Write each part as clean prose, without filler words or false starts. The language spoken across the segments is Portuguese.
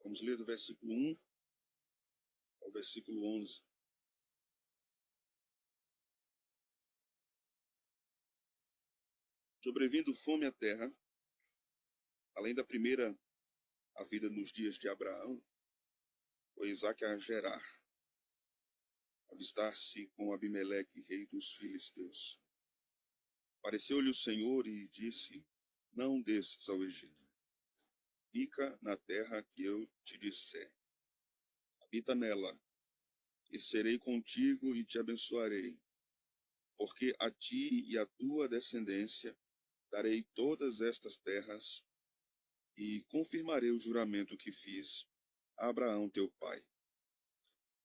Vamos ler do versículo 1 ao versículo 11. Sobrevindo fome à terra, além da primeira a vida nos dias de Abraão, foi Isaque a Gerar, avistar-se com Abimeleque, rei dos filisteus. Apareceu-lhe o Senhor e disse: Não desças ao Egito. Fica na terra que eu te disser. Habita nela, e serei contigo e te abençoarei. Porque a ti e à tua descendência darei todas estas terras, e confirmarei o juramento que fiz a Abraão teu pai.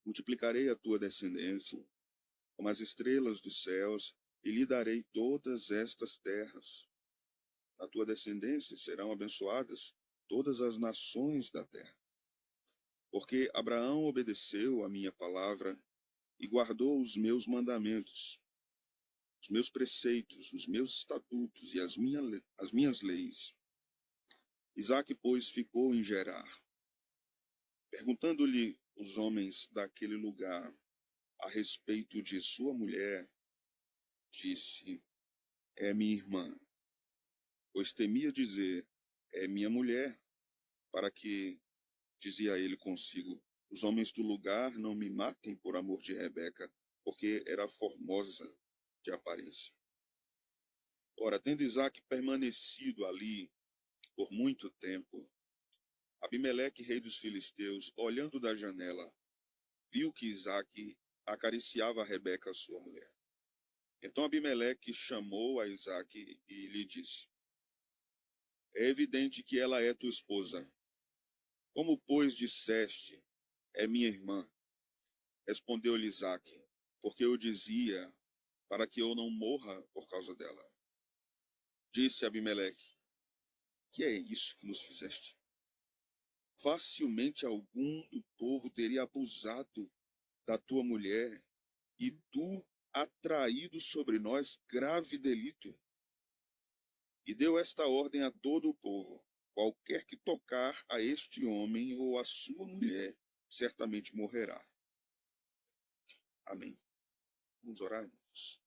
Multiplicarei a tua descendência como as estrelas dos céus, e lhe darei todas estas terras. Na tua descendência serão abençoadas todas as nações da terra. Porque Abraão obedeceu a minha palavra e guardou os meus mandamentos, os meus preceitos, os meus estatutos e as minhas leis. Isaque, pois, ficou em Gerar. Perguntando-lhe os homens daquele lugar a respeito de sua mulher, disse: É minha irmã. Pois temia dizer: É minha mulher, para que, dizia ele consigo, os homens do lugar não me matem por amor de Rebeca, porque era formosa de aparência. Ora, tendo Isaque permanecido ali por muito tempo, Abimeleque, rei dos filisteus, olhando da janela, viu que Isaque acariciava a Rebeca, sua mulher. Então Abimeleque chamou a Isaque e lhe disse: É evidente que ela é tua esposa. Como, pois, disseste, é minha irmã? Respondeu-lhe Isaque: Porque eu dizia, para que eu não morra por causa dela. Disse Abimeleque: Que é isso que nos fizeste? Facilmente algum do povo teria abusado da tua mulher, e tu atraído sobre nós grave delito. E deu esta ordem a todo o povo: qualquer que tocar a este homem ou a sua mulher, certamente morrerá. Amém. Vamos orar, irmãos.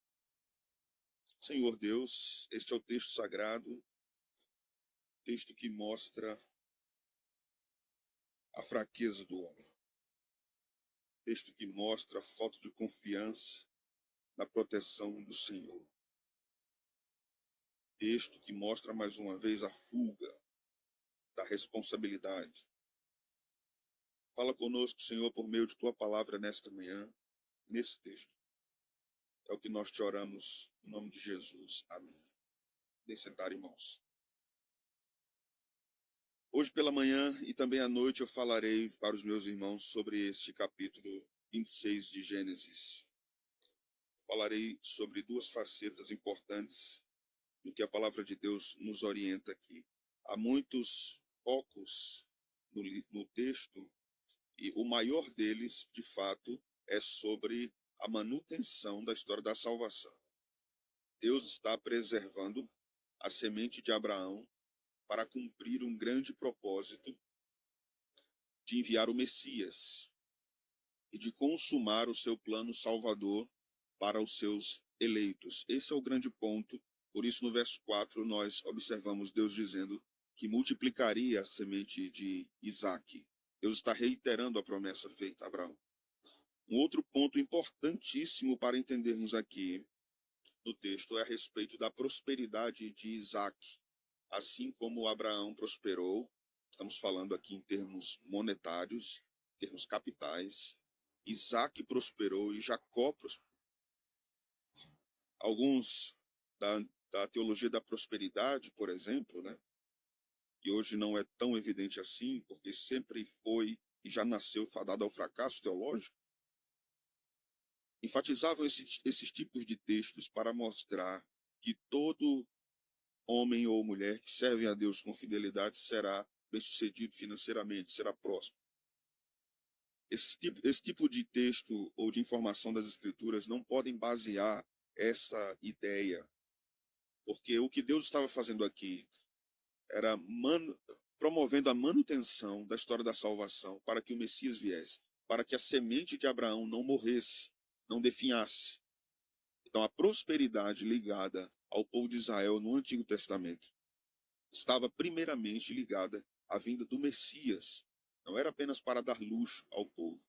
Senhor Deus, este é o texto sagrado, texto que mostra a fraqueza do homem, texto que mostra a falta de confiança na proteção do Senhor, texto que mostra mais uma vez a fuga da responsabilidade. Fala conosco, Senhor, por meio de tua palavra nesta manhã, nesse texto. É o que nós te oramos, em nome de Jesus. Amém. Deixe sentar, irmãos. Hoje pela manhã e também à noite eu falarei para os meus irmãos sobre este capítulo 26 de Gênesis. Falarei sobre duas facetas importantes do que a palavra de Deus nos orienta aqui. Há muitos focos no texto e o maior deles, de fato, é sobre a manutenção da história da salvação. Deus está preservando a semente de Abraão para cumprir um grande propósito de enviar o Messias e de consumar o seu plano salvador para os seus eleitos. Esse é o grande ponto. Por isso, no verso 4, nós observamos Deus dizendo que multiplicaria a semente de Isaque. Deus está reiterando a promessa feita a Abraão. Um outro ponto importantíssimo para entendermos aqui no texto é a respeito da prosperidade de Isaque. Assim como Abraão prosperou, estamos falando aqui em termos monetários, termos capitais, Isaque prosperou e Jacó prosperou. Alguns da teologia da prosperidade, por exemplo, né, e hoje não é tão evidente assim, porque sempre foi e já nasceu fadado ao fracasso teológico, enfatizavam esses tipos de textos para mostrar que todo homem ou mulher que serve a Deus com fidelidade será bem-sucedido financeiramente, será próspero. Esse tipo de texto ou de informação das Escrituras não podem basear essa ideia, porque o que Deus estava fazendo aqui era promovendo a manutenção da história da salvação para que o Messias viesse, para que a semente de Abraão não morresse, não definhasse. Então, a prosperidade ligada ao povo de Israel no Antigo Testamento estava primeiramente ligada à vinda do Messias. Não era apenas para dar luxo ao povo,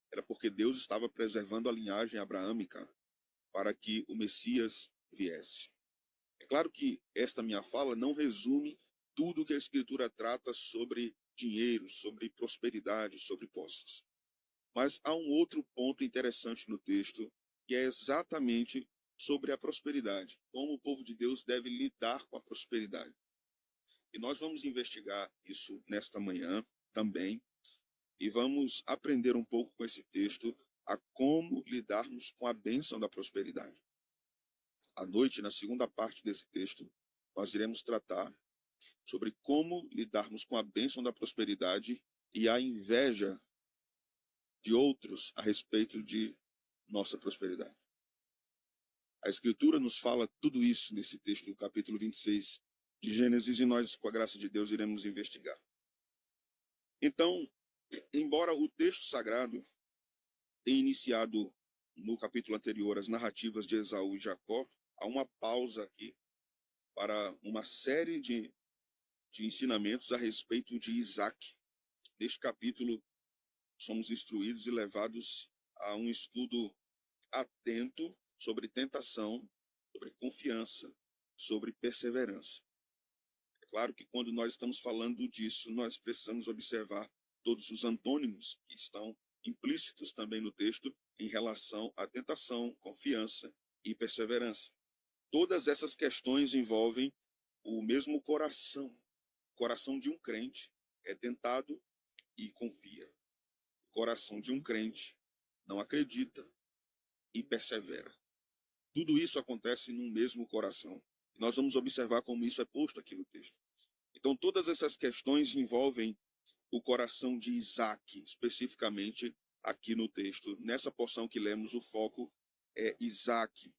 era porque Deus estava preservando a linhagem abraâmica para que o Messias viesse. É claro que esta minha fala não resume tudo que a Escritura trata sobre dinheiro, sobre prosperidade, sobre posses. Mas há um outro ponto interessante no texto, que é exatamente sobre a prosperidade, como o povo de Deus deve lidar com a prosperidade. E nós vamos investigar isso nesta manhã também, e vamos aprender um pouco com esse texto a como lidarmos com a bênção da prosperidade. À noite, na segunda parte desse texto, nós iremos tratar sobre como lidarmos com a bênção da prosperidade e a inveja de outros a respeito de nossa prosperidade. A Escritura nos fala tudo isso nesse texto do capítulo 26 de Gênesis, e nós, com a graça de Deus, iremos investigar. Então, embora o texto sagrado tenha iniciado no capítulo anterior as narrativas de Esaú e Jacó, há uma pausa aqui para uma série de ensinamentos a respeito de Isaac. Neste capítulo, somos instruídos e levados a um estudo atento sobre tentação, sobre confiança, sobre perseverança. É claro que quando nós estamos falando disso, nós precisamos observar todos os antônimos que estão implícitos também no texto em relação à tentação, confiança e perseverança. Todas essas questões envolvem o mesmo coração. O coração de um crente é tentado e confia. O coração de um crente não acredita e persevera. Tudo isso acontece num mesmo coração. E nós vamos observar como isso é posto aqui no texto. Então, todas essas questões envolvem o coração de Isaac, especificamente aqui no texto. Nessa porção que lemos, o foco é Isaac.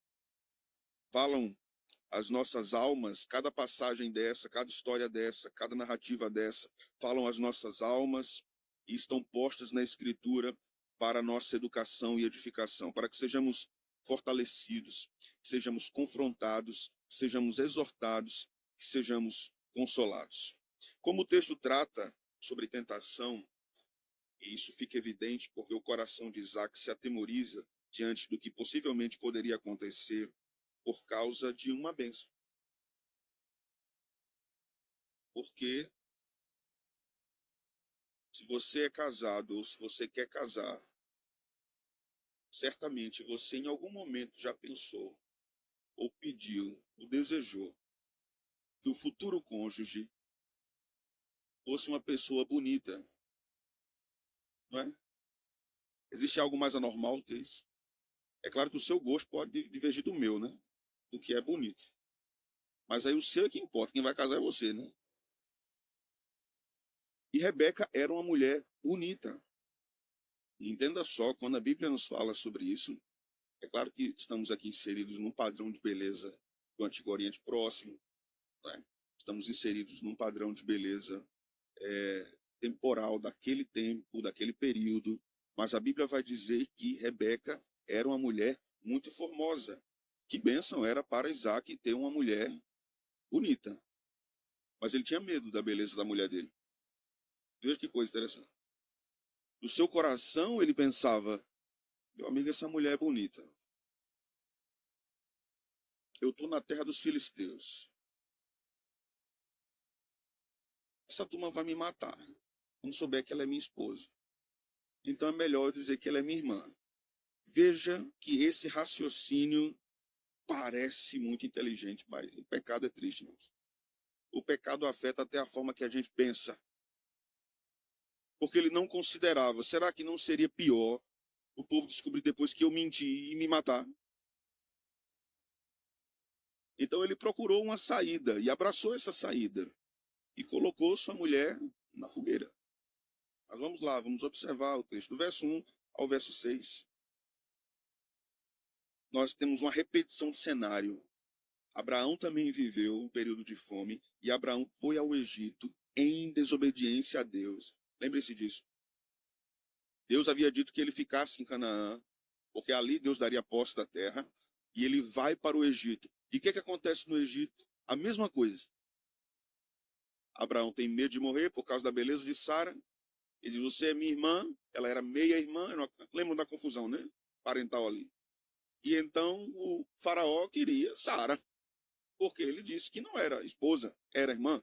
Falam as nossas almas, cada passagem dessa, cada história dessa, cada narrativa dessa, falam as nossas almas e estão postas na Escritura para a nossa educação e edificação, para que sejamos fortalecidos, sejamos confrontados, sejamos exortados, sejamos consolados. Como o texto trata sobre tentação, e isso fica evidente porque o coração de Isaac se atemoriza diante do que possivelmente poderia acontecer por causa de uma bênção. Porque se você é casado ou se você quer casar, certamente você em algum momento já pensou, ou pediu, ou desejou que o futuro cônjuge fosse uma pessoa bonita, não é? Existe algo mais anormal do que isso? É claro que o seu gosto pode divergir do meu, né? Do que é bonito. Mas aí o seu é que importa, quem vai casar é você, né? E Rebeca era uma mulher bonita. E entenda só, quando a Bíblia nos fala sobre isso, é claro que estamos aqui inseridos num padrão de beleza do Antigo Oriente Próximo, né? Estamos inseridos num padrão de beleza temporal daquele tempo, daquele período, mas a Bíblia vai dizer que Rebeca era uma mulher muito formosa. Que bênção era para Isaac ter uma mulher bonita. Mas ele tinha medo da beleza da mulher dele. Veja que coisa interessante. No seu coração ele pensava, meu amigo, essa mulher é bonita. Eu estou na terra dos filisteus. Essa turma vai me matar quando souber que ela é minha esposa. Então é melhor eu dizer que ela é minha irmã. Veja que esse raciocínio parece muito inteligente, mas o pecado é triste, irmãos. O pecado afeta até a forma que a gente pensa. Porque ele não considerava, será que não seria pior o povo descobrir depois que eu menti e me matar? Então ele procurou uma saída e abraçou essa saída e colocou sua mulher na fogueira. Mas vamos lá, vamos observar o texto do verso 1 ao verso 6. Nós temos uma repetição de cenário. Abraão também viveu um período de fome e Abraão foi ao Egito em desobediência a Deus. Lembre-se disso. Deus havia dito que ele ficasse em Canaã, porque ali Deus daria posse da terra, e ele vai para o Egito. E o que acontece no Egito? A mesma coisa. Abraão tem medo de morrer por causa da beleza de Sara. Ele diz, você é minha irmã. Ela era meia-irmã. Lembram da confusão, né? Parental ali. E então o faraó queria Sara, porque ele disse que não era esposa, era irmã.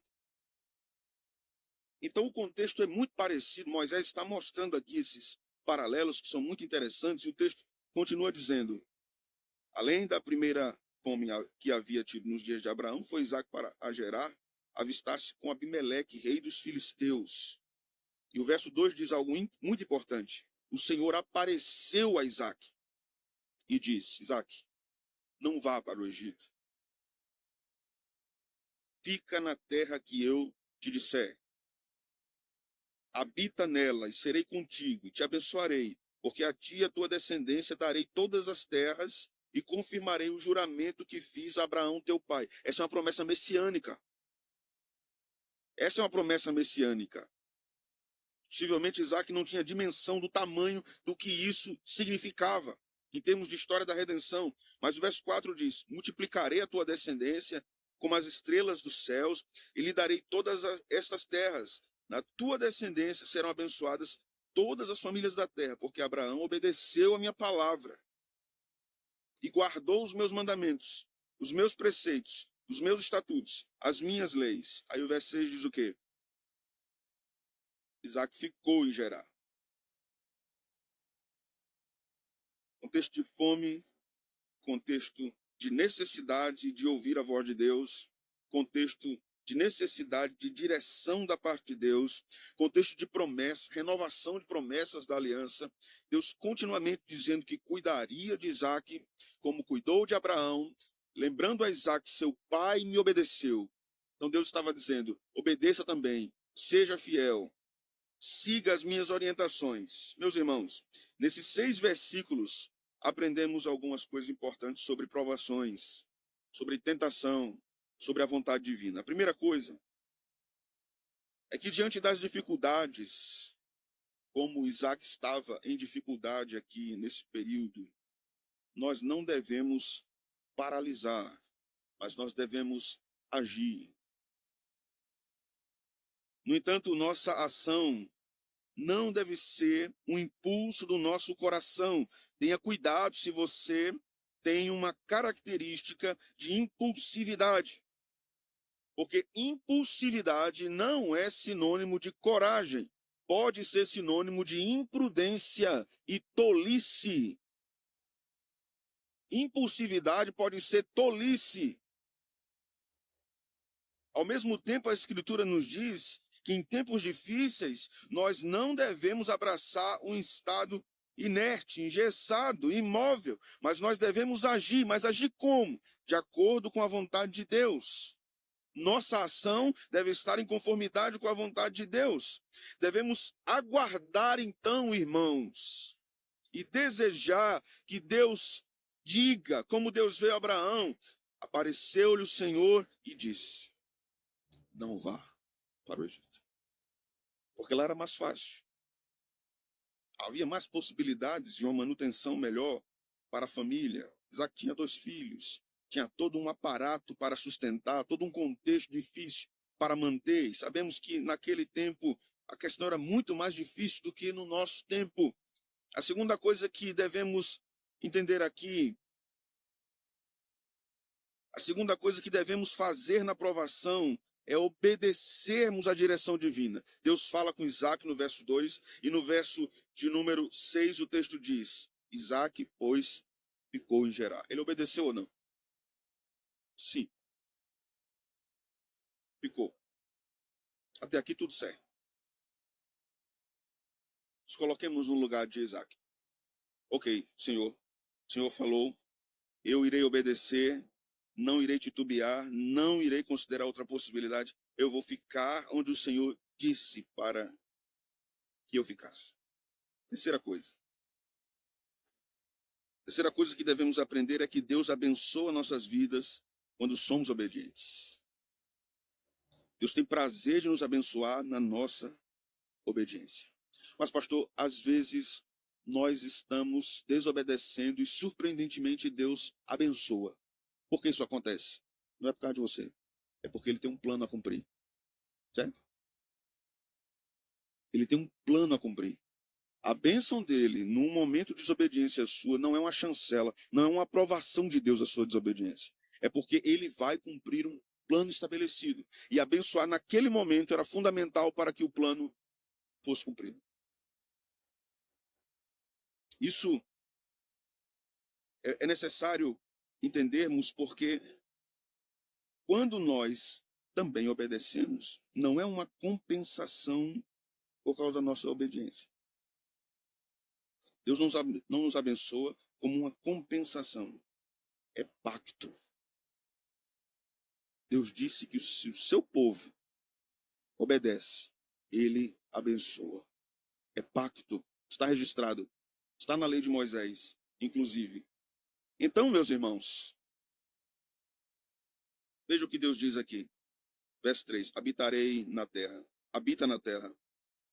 Então o contexto é muito parecido. Moisés está mostrando aqui esses paralelos que são muito interessantes. E o texto continua dizendo, além da primeira fome que havia tido nos dias de Abraão, foi Isaac para Gerar, avistar-se com Abimeleque, rei dos filisteus. E o verso 2 diz algo muito importante. O Senhor apareceu a Isaac e disse, Isaac, não vá para o Egito. Fica na terra que eu te disser. Habita nela e serei contigo e te abençoarei, porque a ti e a tua descendência darei todas as terras e confirmarei o juramento que fiz a Abraão teu pai. Essa é uma promessa messiânica. Essa é uma promessa messiânica. Possivelmente Isaac não tinha dimensão do tamanho do que isso significava, em termos de história da redenção. Mas o verso 4 diz, multiplicarei a tua descendência como as estrelas dos céus, e lhe darei todas estas terras. Na tua descendência serão abençoadas todas as famílias da terra, porque Abraão obedeceu a minha palavra e guardou os meus mandamentos, os meus preceitos, os meus estatutos, as minhas leis. Aí o verso 6 diz o quê? Isaac ficou em Gerar. Contexto de fome, contexto de necessidade de ouvir a voz de Deus, contexto de necessidade de direção da parte de Deus, contexto de promessa, renovação de promessas da aliança, Deus continuamente dizendo que cuidaria de Isaac, como cuidou de Abraão, lembrando a Isaac, seu pai me obedeceu. Então Deus estava dizendo, obedeça também, seja fiel, siga as minhas orientações. Meus irmãos, nesses 6 versículos, aprendemos algumas coisas importantes sobre provações, sobre tentação, sobre a vontade divina. A primeira coisa é que diante das dificuldades, como Isaac estava em dificuldade aqui nesse período, nós não devemos paralisar, mas nós devemos agir. No entanto, nossa ação não deve ser um impulso do nosso coração. Tenha cuidado se você tem uma característica de impulsividade. Porque impulsividade não é sinônimo de coragem. Pode ser sinônimo de imprudência e tolice. Impulsividade pode ser tolice. Ao mesmo tempo, a Escritura nos diz que em tempos difíceis nós não devemos abraçar um estado inerte, engessado, imóvel, mas nós devemos agir. Mas agir como? De acordo com a vontade de Deus. Nossa ação deve estar em conformidade com a vontade de Deus. Devemos aguardar então, irmãos, e desejar que Deus diga, como Deus veio a Abraão, apareceu-lhe o Senhor e disse, não vá para o Egito. Porque lá era mais fácil. Havia mais possibilidades de uma manutenção melhor para a família. Isaac tinha 2 filhos. Tinha todo um aparato para sustentar, todo um contexto difícil para manter. E sabemos que naquele tempo a questão era muito mais difícil do que no nosso tempo. A segunda coisa que devemos entender aqui, a segunda coisa que devemos fazer na provação é obedecermos à direção divina. Deus fala com Isaac no verso 2 e no verso de número 6 o texto diz, Isaac, pois, ficou em Gerar. Ele obedeceu ou não? Sim. Ficou. Até aqui tudo certo. Nos coloquemos no lugar de Isaac. Ok, Senhor. O Senhor falou, eu irei obedecer, não irei titubear, não irei considerar outra possibilidade. Eu vou ficar onde o Senhor disse para que eu ficasse. Terceira coisa. Terceira coisa que devemos aprender é que Deus abençoa nossas vidas quando somos obedientes. Deus tem prazer de nos abençoar na nossa obediência. Mas, pastor, às vezes nós estamos desobedecendo e, surpreendentemente, Deus abençoa. Por que isso acontece? Não é por causa de você. É porque ele tem um plano a cumprir. Certo? Ele tem um plano a cumprir. A bênção dele, num momento de desobediência sua, não é uma chancela, não é uma aprovação de Deus a sua desobediência. É porque ele vai cumprir um plano estabelecido. E abençoar naquele momento era fundamental para que o plano fosse cumprido. Isso é necessário entendermos, porque quando nós também obedecemos, não é uma compensação por causa da nossa obediência. Deus não nos abençoa como uma compensação. É pacto. Deus disse que se o seu povo obedece, ele abençoa. É pacto. Está registrado. Está na lei de Moisés, inclusive. Então, meus irmãos, veja o que Deus diz aqui. Verso 3. Habitarei na terra. Habita na terra.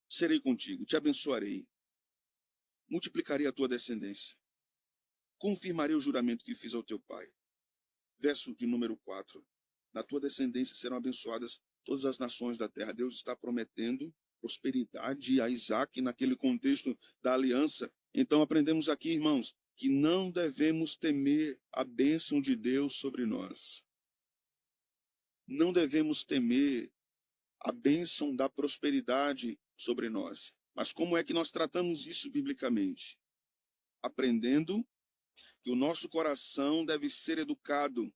Serei contigo. Te abençoarei. Multiplicarei a tua descendência. Confirmarei o juramento que fiz ao teu pai. Verso de número 4. Na tua descendência serão abençoadas todas as nações da terra. Deus está prometendo prosperidade a Isaac naquele contexto da aliança. Então aprendemos aqui, irmãos, que não devemos temer a bênção de Deus sobre nós. Não devemos temer a bênção da prosperidade sobre nós. Mas como é que nós tratamos isso biblicamente? Aprendendo que o nosso coração deve ser educado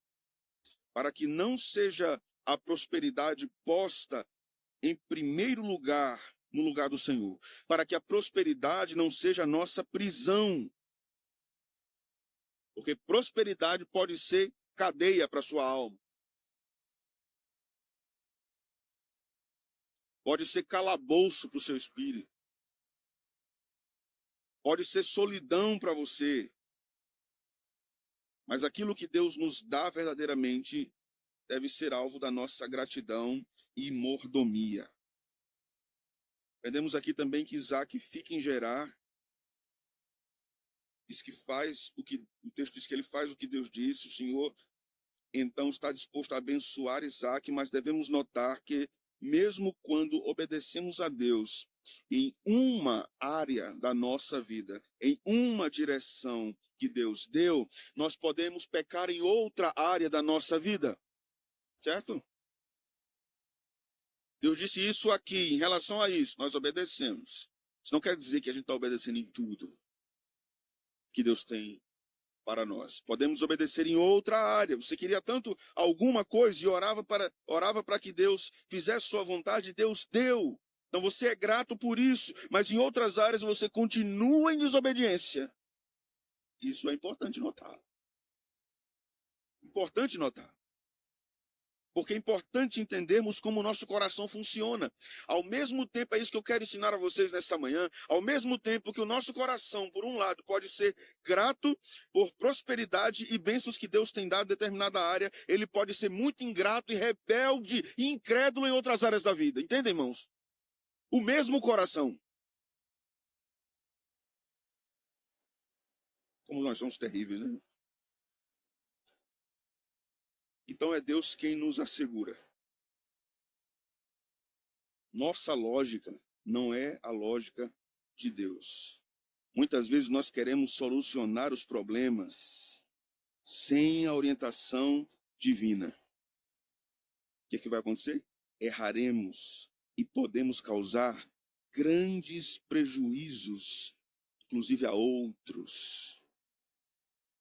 para que não seja a prosperidade posta em primeiro lugar, no lugar do Senhor. Para que a prosperidade não seja a nossa prisão. Porque prosperidade pode ser cadeia para a sua alma. Pode ser calabouço para o seu espírito. Pode ser solidão para você. Mas aquilo que Deus nos dá verdadeiramente deve ser alvo da nossa gratidão e mordomia. Aprendemos aqui também que Isaac fica em Gerar. Diz que faz o texto diz que ele faz o que Deus disse. O Senhor então está disposto a abençoar Isaac, mas devemos notar que mesmo quando obedecemos a Deus em uma área da nossa vida, em uma direção que Deus deu, nós podemos pecar em outra área da nossa vida, certo? Deus disse isso aqui, em relação a isso, nós obedecemos. Isso não quer dizer que a gente está obedecendo em tudo que Deus tem para nós. Podemos obedecer em outra área. Você queria tanto alguma coisa e orava para que Deus fizesse sua vontade, Deus deu. Então você é grato por isso, mas em outras áreas você continua em desobediência. Isso é importante notar. Importante notar. Porque é importante entendermos como o nosso coração funciona. Ao mesmo tempo, é isso que eu quero ensinar a vocês nesta manhã, ao mesmo tempo que o nosso coração, por um lado, pode ser grato por prosperidade e bênçãos que Deus tem dado em determinada área, ele pode ser muito ingrato e rebelde e incrédulo em outras áreas da vida. Entendem, irmãos? O mesmo coração. Como nós somos terríveis, né? Então é Deus quem nos assegura. Nossa lógica não é a lógica de Deus. Muitas vezes nós queremos solucionar os problemas sem a orientação divina. O que vai acontecer? Erraremos e podemos causar grandes prejuízos, inclusive a outros,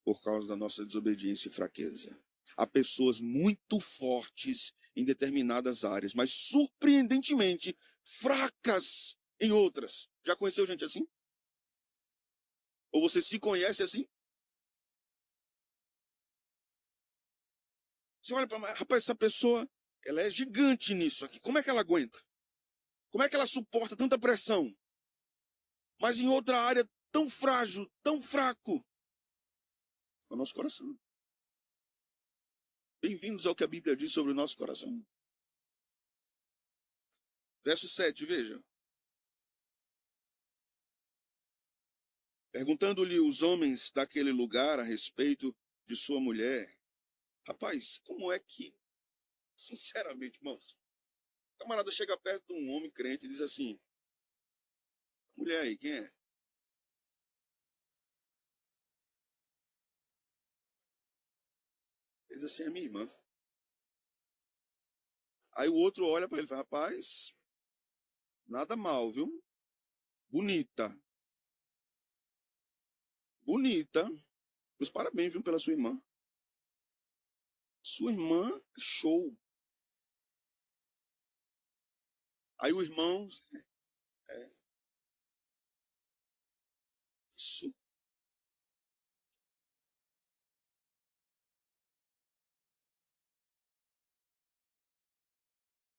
por causa da nossa desobediência e fraqueza. Há pessoas muito fortes em determinadas áreas, mas surpreendentemente fracas em outras. Já conheceu gente assim? Ou você se conhece assim? Você olha para, rapaz, essa pessoa, ela é gigante nisso aqui. Como é que ela aguenta? Como é que ela suporta tanta pressão? Mas em outra área tão frágil, tão fraco. É o nosso coração. Bem-vindos ao que a Bíblia diz sobre o nosso coração. Verso 7, veja. Perguntando-lhe os homens daquele lugar a respeito de sua mulher. Rapaz, como é que, sinceramente, irmãos, o camarada chega perto de um homem crente e diz assim: mulher aí, quem é? Ele diz assim: é minha irmã. Aí o outro olha para ele e fala: rapaz, nada mal, viu? Bonita. Bonita. Meus parabéns, viu, pela sua irmã. Sua irmã, show. Aí o irmão, é, isso.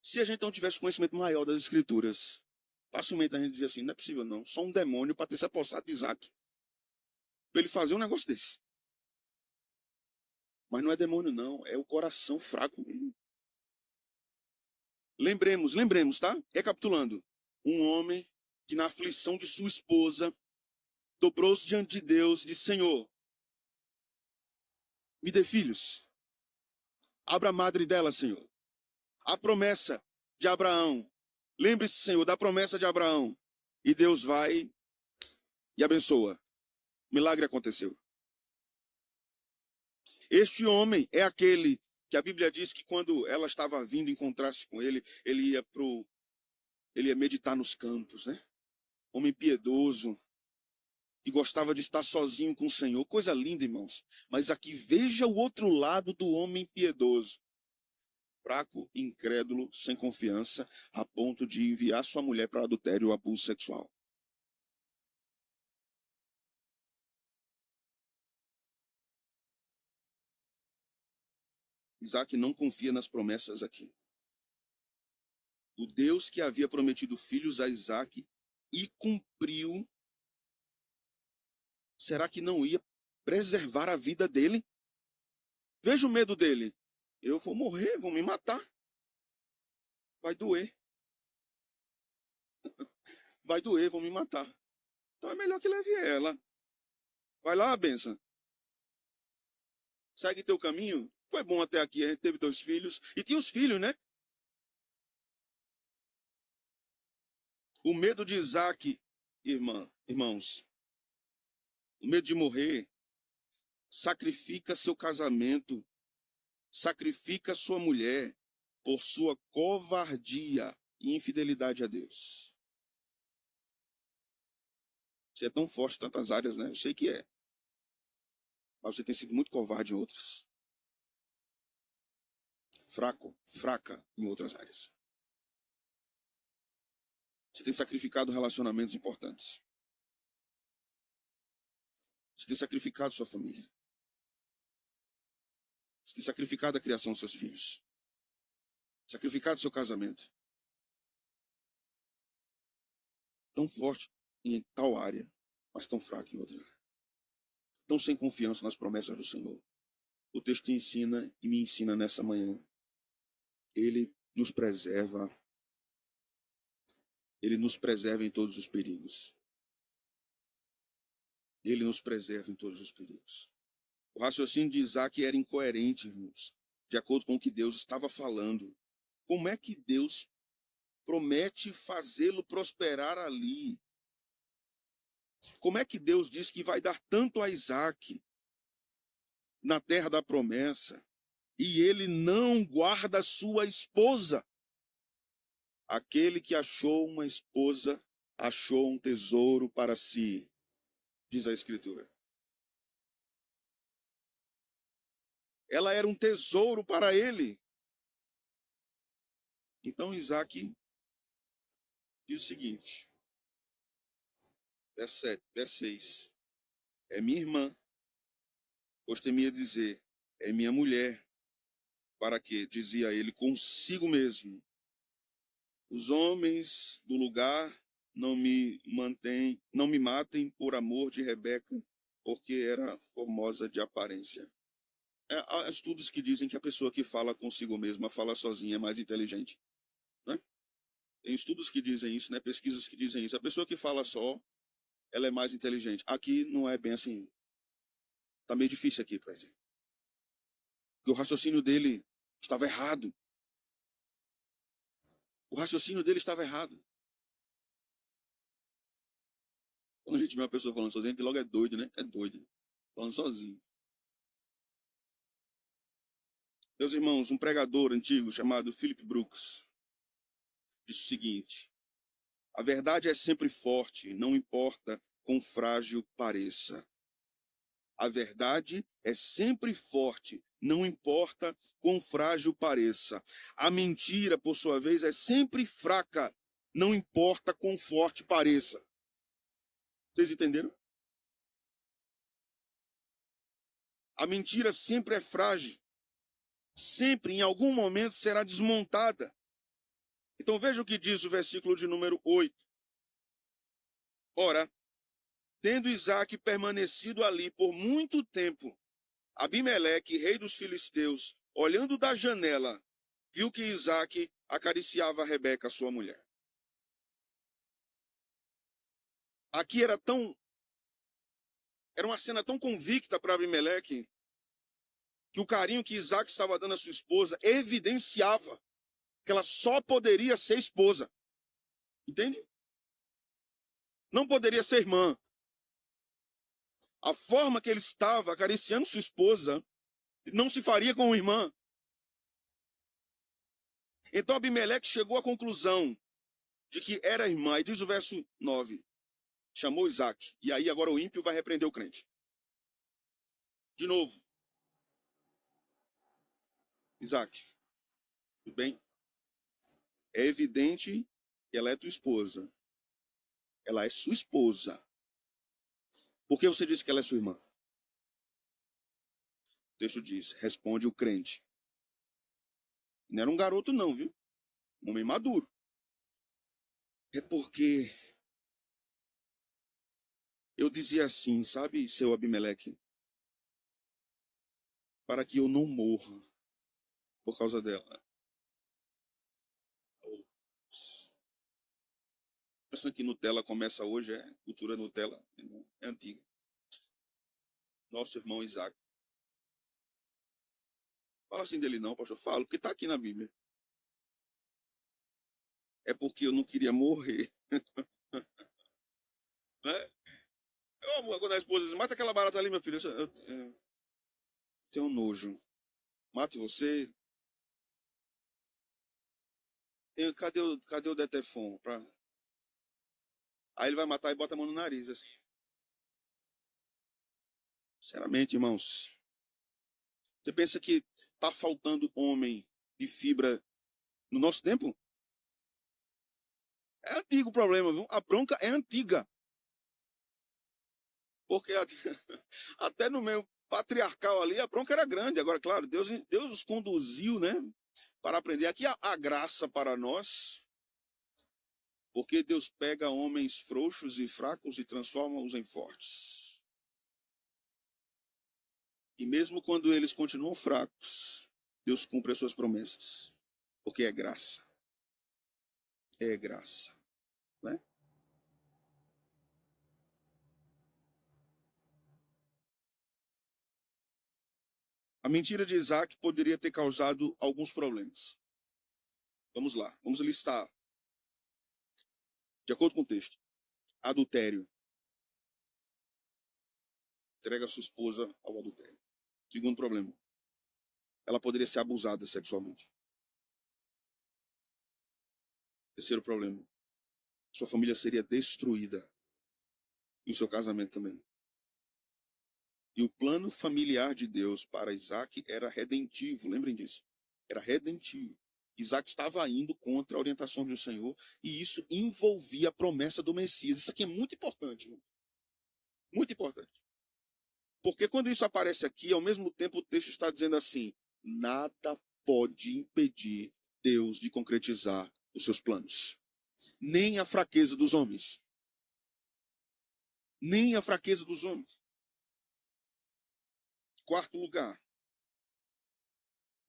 Se a gente não tivesse conhecimento maior das escrituras, facilmente a gente dizia assim: não é possível não, só um demônio para ter se apossado de Isaac, para ele fazer um negócio desse. Mas não é demônio não, é o coração fraco mesmo. Lembremos, tá? Recapitulando. Um homem que na aflição de sua esposa dobrou-se diante de Deus e disse: Senhor, me dê filhos. Abra a madre dela, Senhor. A promessa de Abraão. Lembre-se, Senhor, da promessa de Abraão. E Deus vai e abençoa. Milagre aconteceu. Este homem é aquele que a Bíblia diz que quando ela estava vindo encontrar-se com ele, ele ia meditar nos campos, né? Homem piedoso, que gostava de estar sozinho com o Senhor. Coisa linda, irmãos. Mas aqui veja o outro lado do homem piedoso. Fraco, incrédulo, sem confiança, a ponto de enviar sua mulher para o adultério ou abuso sexual. Isaac não confia nas promessas aqui. O Deus que havia prometido filhos a Isaac e cumpriu, será que não ia preservar a vida dele? Veja o medo dele. Eu vou morrer, vão me matar. Vai doer. Vai doer, vão me matar. Então é melhor que leve ela. Vai lá, benção. Segue teu caminho. Foi bom até aqui, a gente teve 2 filhos. E tinha os filhos, né? O medo de Isaac, irmãos, o medo de morrer, sacrifica seu casamento, sacrifica sua mulher por sua covardia e infidelidade a Deus. Você é tão forte em tantas áreas, né? Eu sei que é. Mas você tem sido muito covarde em outras. Fraca em outras áreas. Você tem sacrificado relacionamentos importantes. Você tem sacrificado sua família. Você tem sacrificado a criação dos seus filhos. Sacrificado seu casamento. Tão forte em tal área, mas tão fraco em outra área. Tão sem confiança nas promessas do Senhor. O texto ensina e me ensina nessa manhã. Ele nos preserva. Ele nos preserva em todos os perigos. Ele nos preserva em todos os perigos. O raciocínio de Isaac era incoerente, irmãos, de acordo com o que Deus estava falando. Como é que Deus promete fazê-lo prosperar ali? Como é que Deus diz que vai dar tanto a Isaac na terra da promessa e ele não guarda sua esposa? Aquele que achou uma esposa achou um tesouro para si, diz a Escritura. Ela era um tesouro para ele. Então Isaac diz o seguinte, verso 7, verso 6. É minha irmã, pois temia dizer, é minha mulher, para que, dizia ele consigo mesmo, os homens do lugar não me matem por amor de Rebeca, porque era formosa de aparência. Há estudos que dizem que a pessoa que fala consigo mesma, fala sozinha, é mais inteligente, né? Tem estudos que dizem isso, né? Pesquisas que dizem isso. A pessoa que fala só, ela é mais inteligente. Aqui não é bem assim. Tá meio difícil aqui, por exemplo. Porque o raciocínio dele estava errado. O raciocínio dele estava errado. Quando a gente vê uma pessoa falando sozinha, a gente logo é doido, né? É doido. Falando sozinho. Meus irmãos, um pregador antigo chamado Philip Brooks disse o seguinte: a verdade é sempre forte, não importa quão frágil pareça. A verdade é sempre forte, não importa quão frágil pareça. A mentira, por sua vez, é sempre fraca, não importa quão forte pareça. Vocês entenderam? A mentira sempre é frágil. Sempre, em algum momento, será desmontada. Então veja o que diz o versículo de número 8. Ora, tendo Isaque permanecido ali por muito tempo, Abimeleque, rei dos filisteus, olhando da janela, viu que Isaque acariciava a Rebeca, sua mulher. Aqui era uma cena tão convicta para Abimeleque, que o carinho que Isaque estava dando à sua esposa evidenciava que ela só poderia ser esposa. Entende? Não poderia ser irmã. A forma que ele estava acariciando sua esposa não se faria com uma irmã. Então Abimeleque chegou à conclusão de que era irmã. E diz o verso 9. Chamou Isaque. E aí agora o ímpio vai repreender o crente. De novo. Isaque, tudo bem? É evidente que ela é tua esposa. Ela é sua esposa. Por que você disse que ela é sua irmã? O texto diz, responde o crente. Não era um garoto não, viu? Um homem maduro. É porque eu dizia assim, sabe, seu Abimeleque? Para que eu não morra por causa dela. Pensando que Nutella começa hoje, cultura Nutella, é antiga. Nosso irmão Isaac. Fala assim dele não, pastor. Falo, porque está aqui na Bíblia. É porque eu não queria morrer. Né? Eu amo quando a esposa diz, mata aquela barata ali, meu filho. Eu tenho nojo. Mate você. Cadê o Detefon? Aí ele vai matar e bota a mão no nariz, assim. Sinceramente, irmãos. Você pensa que está faltando homem de fibra no nosso tempo? É antigo o problema, viu? A bronca é antiga. Porque até no meio patriarcal ali, a bronca era grande. Agora, claro, Deus os conduziu, né? Para aprender. Aqui a graça para nós, porque Deus pega homens frouxos e fracos e transforma-os em fortes. E mesmo quando eles continuam fracos, Deus cumpre as suas promessas. Porque é graça. É graça. Né? A mentira de Isaac poderia ter causado alguns problemas. Vamos lá, vamos listar. De acordo com o texto. Adultério. Entrega sua esposa ao adultério. Segundo problema. Ela poderia ser abusada sexualmente. Terceiro problema. Sua família seria destruída. E o seu casamento também. E o plano familiar de Deus para Isaac era redentivo. Lembrem disso. Era redentivo. Isaac estava indo contra a orientação do Senhor. E isso envolvia a promessa do Messias. Isso aqui é muito importante. Muito importante. Porque quando isso aparece aqui, ao mesmo tempo o texto está dizendo assim, nada pode impedir Deus de concretizar os seus planos. Nem a fraqueza dos homens. Nem a fraqueza dos homens. Quarto lugar.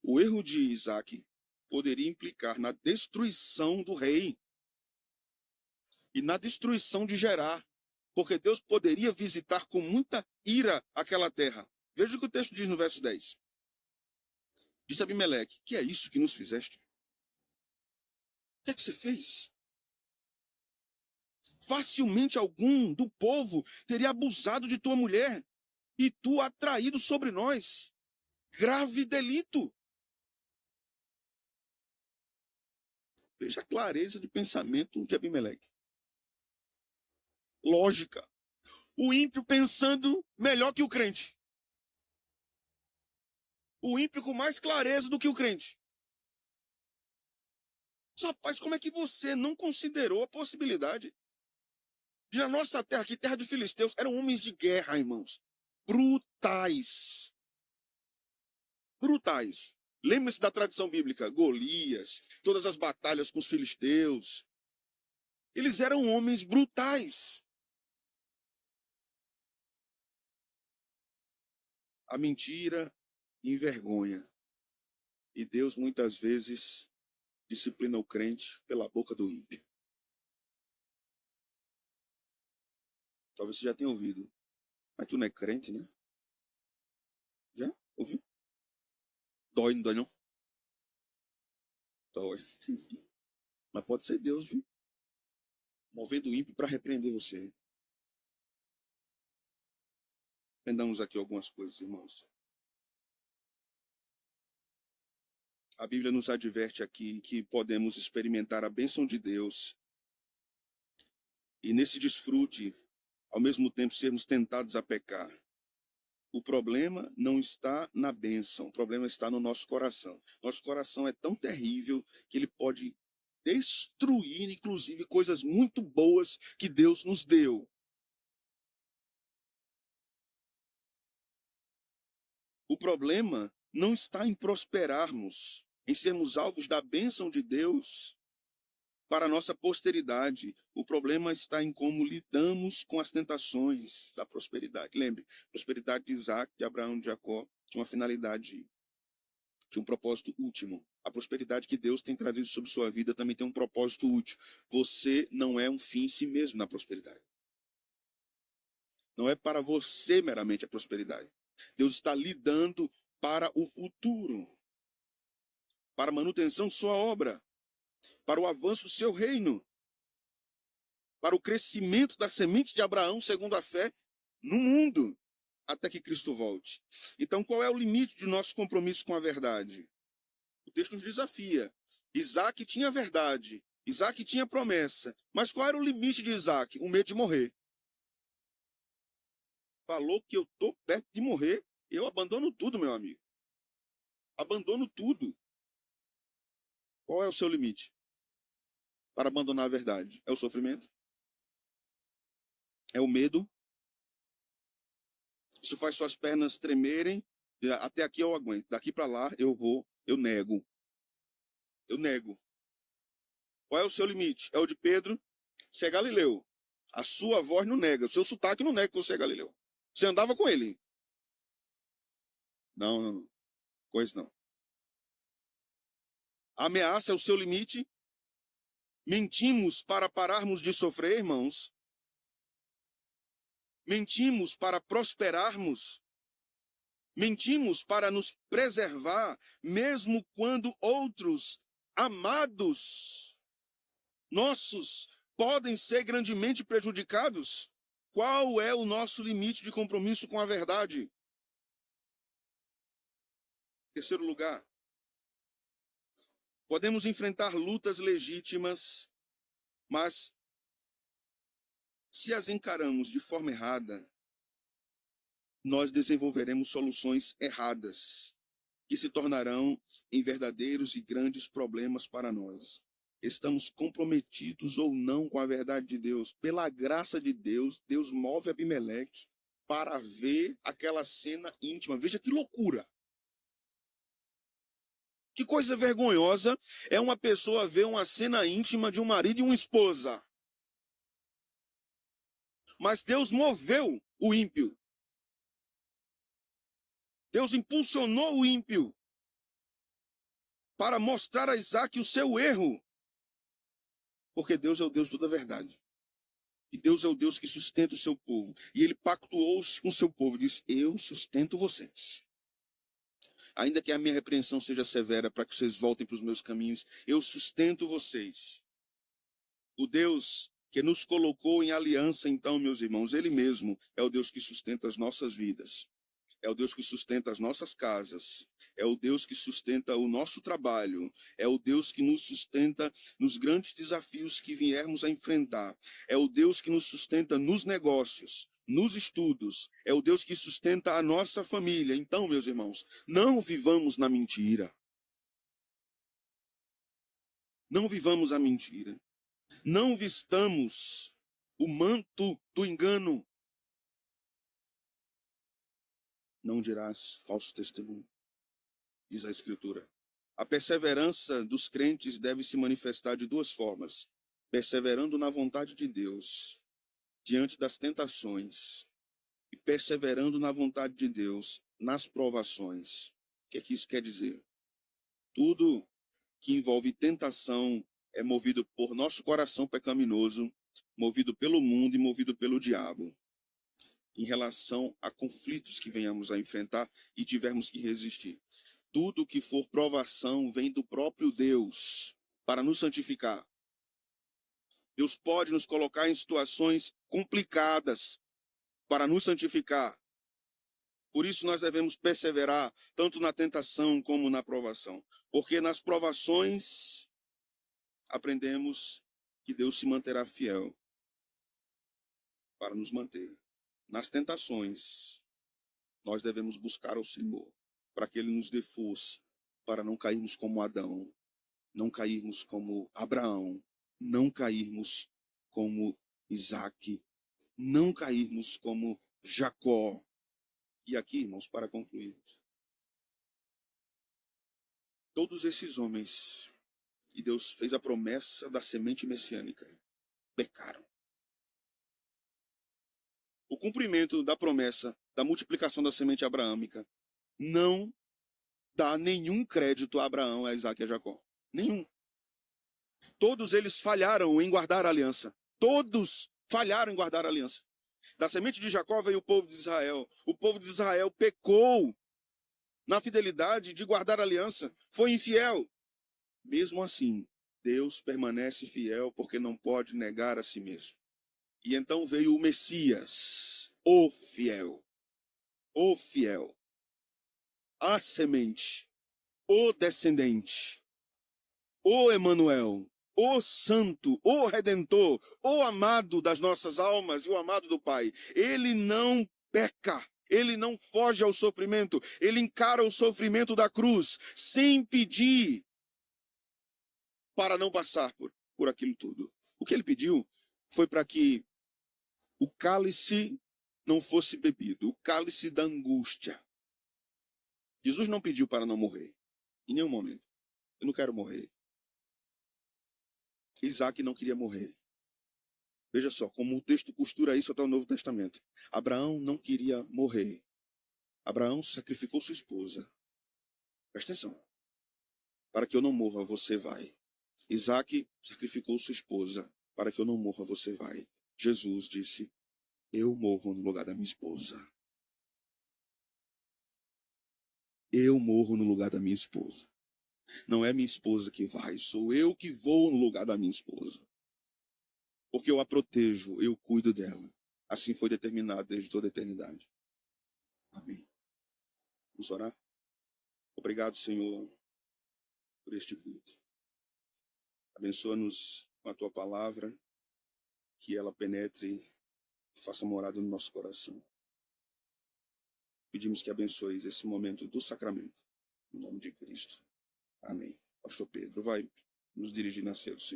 O erro de Isaac poderia implicar na destruição do rei. e na destruição de Gerar, porque Deus poderia visitar com muita ira aquela terra. Veja o que o texto diz no verso 10. Disse Abimeleque: que é isso que nos fizeste? O que é que você fez? Facilmente algum do povo teria abusado de tua mulher, e tu a traído sobre nós. Grave delito. Veja a clareza de pensamento de Abimeleque. Lógica. O ímpio pensando melhor que o crente. O ímpio com mais clareza do que o crente. Rapaz, como é que você não considerou a possibilidade de na nossa terra, aqui, terra de filisteus, eram homens de guerra, irmãos. Brutais. Brutais. Lembre-se da tradição bíblica, Golias, todas as batalhas com os filisteus. Eles eram homens brutais. A mentira envergonha. E Deus muitas vezes disciplina o crente pela boca do ímpio. Talvez você já tenha ouvido. Mas tu não é crente, né? Já? Ouviu? Dói, não dói não? Dói. Mas pode ser Deus, viu? Movendo o ímpio para repreender você. Aprendamos aqui algumas coisas, irmãos. A Bíblia nos adverte aqui que podemos experimentar a bênção de Deus e nesse desfrute, ao mesmo tempo, sermos tentados a pecar. O problema não está na bênção, o problema está no nosso coração. Nosso coração é tão terrível que ele pode destruir, inclusive, coisas muito boas que Deus nos deu. O problema não está em prosperarmos, em sermos alvos da bênção de Deus para a nossa posteridade. O problema está em como lidamos com as tentações da prosperidade. Lembre, a prosperidade de Isaac, de Abraão, de Jacó, tinha uma finalidade, tinha um propósito último. A prosperidade que Deus tem trazido sobre sua vida também tem um propósito útil. Você não é um fim em si mesmo na prosperidade. Não é para você meramente a prosperidade. Deus está lhe dando para o futuro, para a manutenção de sua obra, para o avanço do seu reino, para o crescimento da semente de Abraão, segundo a fé, no mundo, até que Cristo volte. Então, qual é o limite de nosso compromisso com a verdade? O texto nos desafia. Isaac tinha verdade, Isaac tinha promessa, mas qual era o limite de Isaac? O medo de morrer. Falou que eu estou perto de morrer, eu abandono tudo, meu amigo. Abandono tudo. Qual é o seu limite para abandonar a verdade? É o sofrimento? É o medo? Isso faz suas pernas tremerem. Até aqui eu aguento, daqui para lá eu nego. Eu nego. Qual é o seu limite? É o de Pedro? Você é Galileu. A sua voz não nega, o seu sotaque não nega que você é Galileu. Você andava com ele? Não, não, não. Coisa não. A ameaça é o seu limite? Mentimos para pararmos de sofrer, irmãos? Mentimos para prosperarmos? Mentimos para nos preservar, mesmo quando outros amados nossos podem ser grandemente prejudicados? Qual é o nosso limite de compromisso com a verdade? Terceiro lugar, podemos enfrentar lutas legítimas, mas se as encaramos de forma errada, nós desenvolveremos soluções erradas, que se tornarão em verdadeiros e grandes problemas para nós. Estamos comprometidos ou não com a verdade de Deus? Pela graça de Deus, Deus move Abimeleque para ver aquela cena íntima. Veja que loucura! Que coisa vergonhosa é uma pessoa ver uma cena íntima de um marido e uma esposa. Mas Deus moveu o ímpio. Deus impulsionou o ímpio para mostrar a Isaac o seu erro. Porque Deus é o Deus de toda a verdade. E Deus é o Deus que sustenta o seu povo. E ele pactuou-se com o seu povo, diz: eu sustento vocês. Ainda que a minha repreensão seja severa para que vocês voltem para os meus caminhos, eu sustento vocês. O Deus que nos colocou em aliança, então, meus irmãos, ele mesmo é o Deus que sustenta as nossas vidas. É o Deus que sustenta as nossas casas, é o Deus que sustenta o nosso trabalho, é o Deus que nos sustenta nos grandes desafios que viermos a enfrentar, é o Deus que nos sustenta nos negócios, nos estudos, é o Deus que sustenta a nossa família. Então, meus irmãos, não vivamos na mentira. Não vivamos a mentira. Não vistamos o manto do engano. Não dirás falso testemunho, diz a Escritura. A perseverança dos crentes deve se manifestar de duas formas: perseverando na vontade de Deus, diante das tentações, e perseverando na vontade de Deus, nas provações. O que é que isso quer dizer? Tudo que envolve tentação é movido por nosso coração pecaminoso, movido pelo mundo e movido pelo diabo, em relação a conflitos que venhamos a enfrentar e tivermos que resistir. Tudo que for provação vem do próprio Deus para nos santificar. Deus pode nos colocar em situações complicadas para nos santificar. Por isso nós devemos perseverar tanto na tentação como na provação, porque nas provações aprendemos que Deus se manterá fiel para nos manter. Nas tentações, nós devemos buscar ao Senhor para que Ele nos dê força, para não cairmos como Adão, não cairmos como Abraão, não cairmos como Isaque, não cairmos como Jacó. E aqui, irmãos, para concluir, todos esses homens, e Deus fez a promessa da semente messiânica, pecaram. O cumprimento da promessa da multiplicação da semente abraâmica não dá nenhum crédito a Abraão, a Isaque e a Jacó. Nenhum. Todos eles falharam em guardar a aliança. Todos falharam em guardar a aliança. Da semente de Jacó veio o povo de Israel. O povo de Israel pecou na fidelidade de guardar a aliança. Foi infiel. Mesmo assim, Deus permanece fiel porque não pode negar a si mesmo. E então veio o Messias, o fiel, a semente, o descendente, o Emanuel, o santo, o redentor, o amado das nossas almas e o amado do Pai. Ele não peca, ele não foge ao sofrimento, ele encara o sofrimento da cruz sem pedir para não passar por aquilo tudo. O que ele pediu foi para que o cálice não fosse bebido, o cálice da angústia. Jesus não pediu para não morrer, em nenhum momento. Eu não quero morrer. Isaac não queria morrer. Veja só como o texto costura isso até o Novo Testamento. Abraão não queria morrer. Abraão sacrificou sua esposa. Presta atenção. Para que eu não morra, você vai. Isaac sacrificou sua esposa. Para que eu não morra, você vai. Jesus disse: eu morro no lugar da minha esposa. Eu morro no lugar da minha esposa. Não é minha esposa que vai, sou eu que vou no lugar da minha esposa. Porque eu a protejo, eu cuido dela. Assim foi determinado desde toda a eternidade. Amém. Vamos orar? Obrigado, Senhor, por este culto. Abençoa-nos com a tua palavra, que ela penetre e faça morada no nosso coração. Pedimos que abençoes esse momento do sacramento, em nome de Cristo. Amém. Pastor Pedro vai nos dirigir na ceia do Senhor.